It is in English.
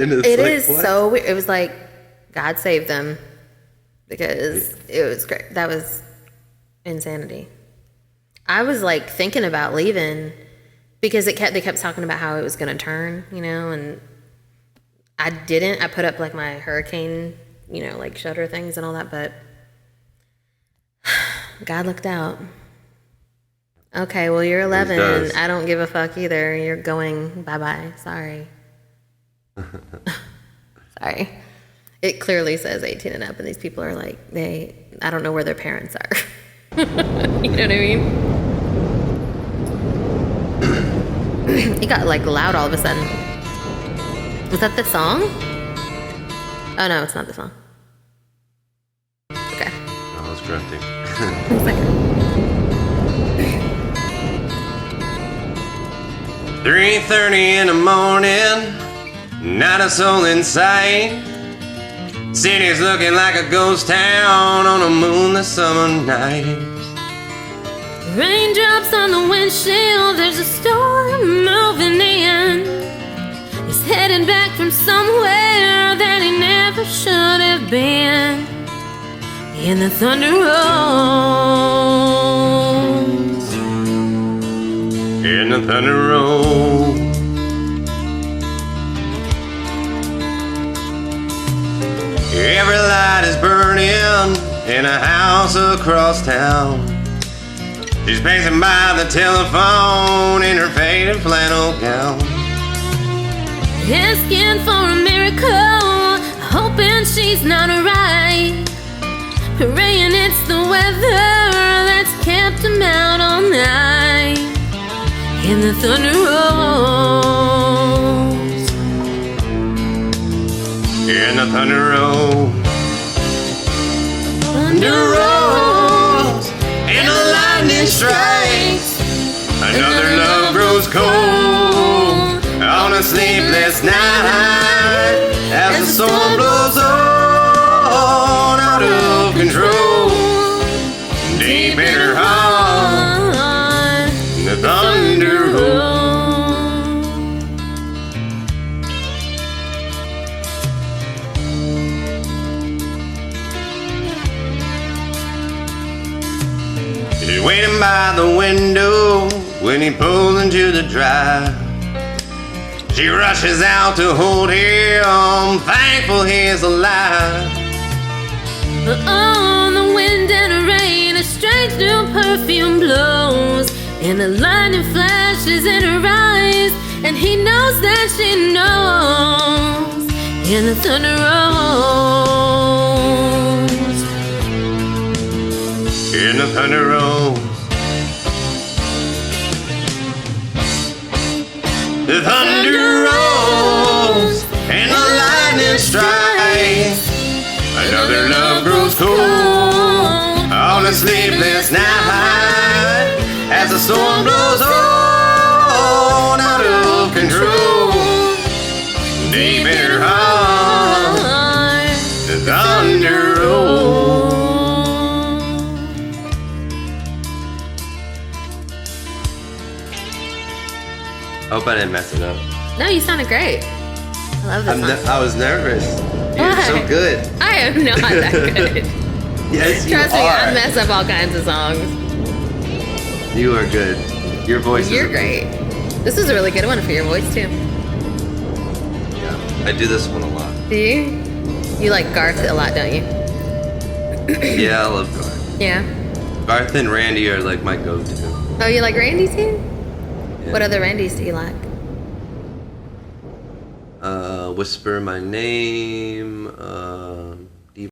And it's It like, is what? so weird. It was like God saved them because it was great. That was insanity. I was like thinking about leaving because they kept talking about how it was going to turn, and I didn't. I put up like my hurricane, like shutter things and all that, but God looked out. Okay, well, you're 11. I don't give a fuck either. You're going bye-bye. Sorry. Sorry. It clearly says 18 and up, and these people are like, I don't know where their parents are. You know what I mean? It got like loud all of a sudden. Was that the song? Oh, no, it's not the song. Okay. I was grunting. One second. 3:30 in the morning, not a soul in sight. City's looking like a ghost town on a moonless summer night. Raindrops on the windshield, there's a storm moving in. He's heading back from somewhere that he never should have been. And the thunder rolls. And the thunder rolls. Every light is burning in a house across town. She's pacing by the telephone in her faded flannel gown. Asking for a miracle, hoping she's not right. Praying it's the weather that's kept him out all night. And the thunder rolls. And the thunder rolls. Thunder rolls. And the lightning strikes. Another love grows cold on a sleepless night as the storm blows on out of control. Deep in her heart, the thunder rolls. She's waiting by the window when he pulls into the drive. She rushes out to hold him, thankful he's alive. On the wind and the rain, a strange new perfume blows, and the lightning flashes in her eyes, and he knows that she knows. And the thunder rolls. And the thunder rolls. The thunder rolls and the lightning strikes. Another love grows cold on a sleepless night as the storm blows on out of control. Deep in her heart, the thunder rolls. I hope I didn't mess it up. No, you sounded great. I love this song. I was nervous. You're Why? so good. I am not that good. Yes, you Trust are. me, I mess up all kinds of songs. You are good. Your voice You're is great. This is a really good one for your voice too. Yeah, I do this one a lot. Do you? You like Garth a lot, don't you? Yeah, I love Garth. Yeah. Garth and Randy are like my go-to. Oh, you like Randy too? Yeah. What other Randys do you like? Whisper My Name.